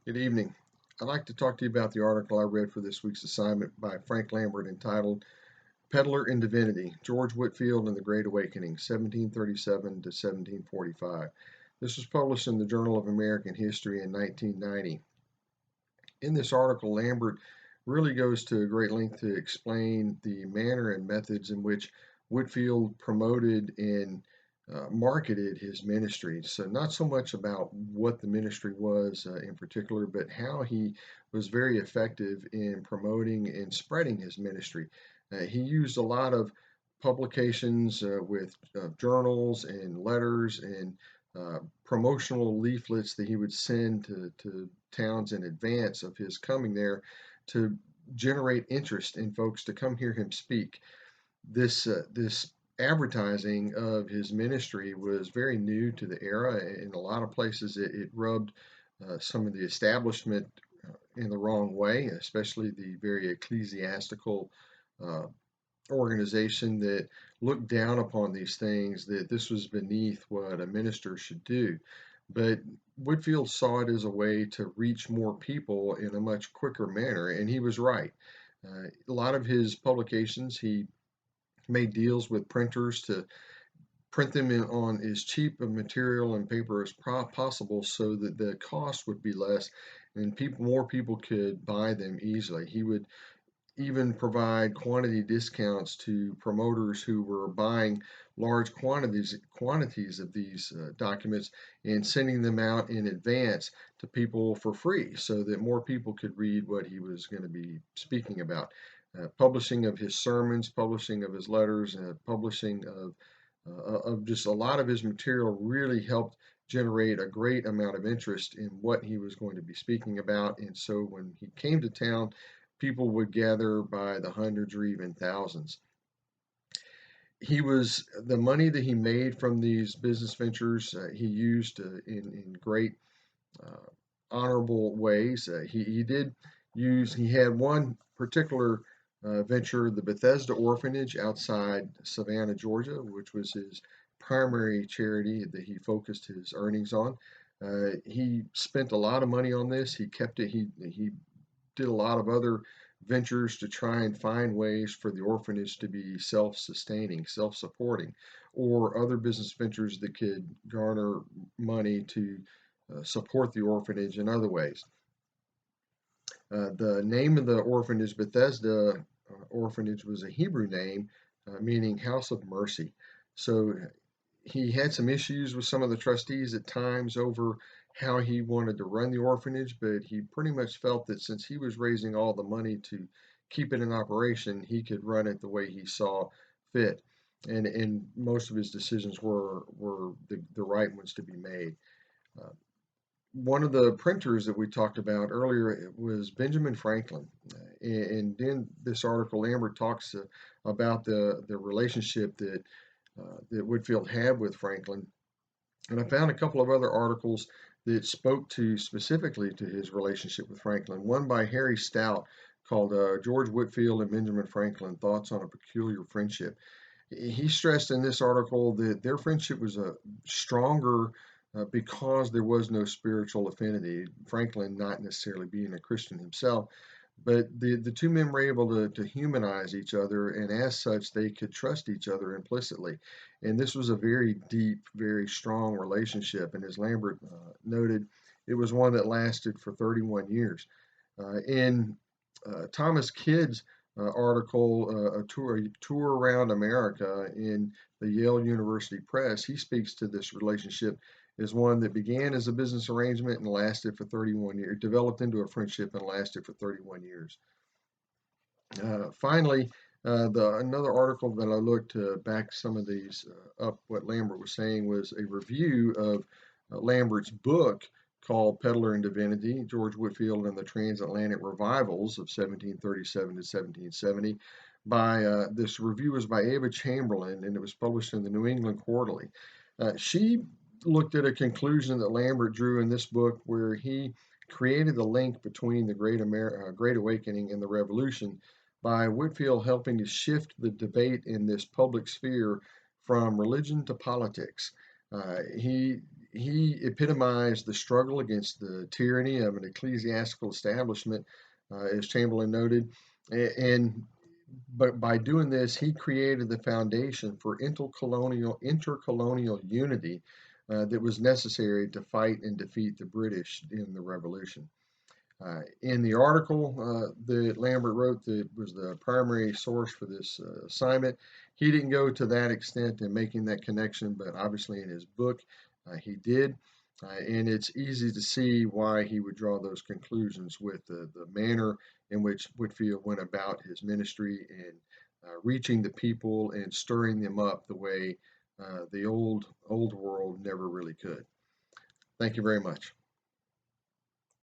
Good evening. I'd like to talk to you about the article I read for this week's assignment by Frank Lambert entitled Pedlar in Divinity, George Whitefield and the Great Awakening, 1737 to 1745. This was published in the Journal of American History in 1990. In this article, Lambert really goes to a great length to explain the manner and methods in which Whitefield promoted and marketed his ministry. So, not so much about what the ministry was in particular, but how he was very effective in promoting and spreading his ministry. He used a lot of publications with journals and letters and promotional leaflets that he would send to towns in advance of his coming there to generate interest in folks to come hear him speak. This advertising of his ministry was very new to the era. In a lot of places, it rubbed some of the establishment in the wrong way, especially the very ecclesiastical uh, organization that looked down upon these things, that this was beneath what a minister should do. But Whitfield saw it as a way to reach more people in a much quicker manner, and he was right. A lot of his publications, he made deals with printers to print them on as cheap of material and paper as possible so that the cost would be less and more people could buy them easily. He would even provide quantity discounts to promoters who were buying large quantities of these documents and sending them out in advance to people for free so that more people could read what he was going to be speaking about. Publishing of his sermons, publishing of his letters, publishing of just a lot of his material really helped generate a great amount of interest in what he was going to be speaking about. And so when he came to town, people would gather by the hundreds or even thousands. He was the money that he made from these business ventures, he used in great uh, honorable ways. He did use, he had one particular venture, the Bethesda Orphanage outside Savannah, Georgia, which was his primary charity that he focused his earnings on. He spent a lot of money on this. He kept it. He did a lot of other ventures to try and find ways for the orphanage to be self-sustaining, self-supporting, or other business ventures that could garner money to support the orphanage in other ways. The name of the orphanage, Bethesda Orphanage, was a Hebrew name meaning house of mercy. So he had some issues with some of the trustees at times over how he wanted to run the orphanage, but he pretty much felt that since he was raising all the money to keep it in operation, he could run it the way he saw fit. And most of his decisions were the right ones to be made. Uh, One of the printers that we talked about earlier was Benjamin Franklin. And in this article, Lambert talks about the relationship that Whitfield had with Franklin. And I found a couple of other articles that spoke to specifically to his relationship with Franklin. One by Harry Stout called George Whitfield and Benjamin Franklin, Thoughts on a Peculiar Friendship. He stressed in this article that their friendship was a stronger because there was no spiritual affinity. Franklin not necessarily being a Christian himself, but the two men were able to humanize each other, and as such, they could trust each other implicitly. And this was a very deep, very strong relationship. And as Lambert noted, it was one that lasted for 31 years. In Thomas Kidd's article, a tour around America in the Yale University Press, he speaks to this relationship as one that began as a business arrangement and lasted for 31 years, developed into a friendship and lasted for 31 years. Finally, another article that I looked to back some of these up, what Lambert was saying, was a review of Lambert's book called Pedlar in Divinity, George Whitefield and the Transatlantic Revivals of 1737 to 1770. This review was by Ava Chamberlain, and it was published in the New England Quarterly. She looked at a conclusion that Lambert drew in this book, where he created the link between the Great Awakening and the Revolution by Whitefield helping to shift the debate in this public sphere from religion to politics. He he epitomized the struggle against the tyranny of an ecclesiastical establishment, as Chamberlain noted, and but by doing this, he created the foundation for intercolonial unity that was necessary to fight and defeat the British in the Revolution. In the article that Lambert wrote, that was the primary source for this assignment, he didn't go to that extent in making that connection, but obviously in his book he did. And it's easy to see why he would draw those conclusions with the manner in which Whitefield went about his ministry and reaching the people and stirring them up the way the old world never really could. Thank you very much.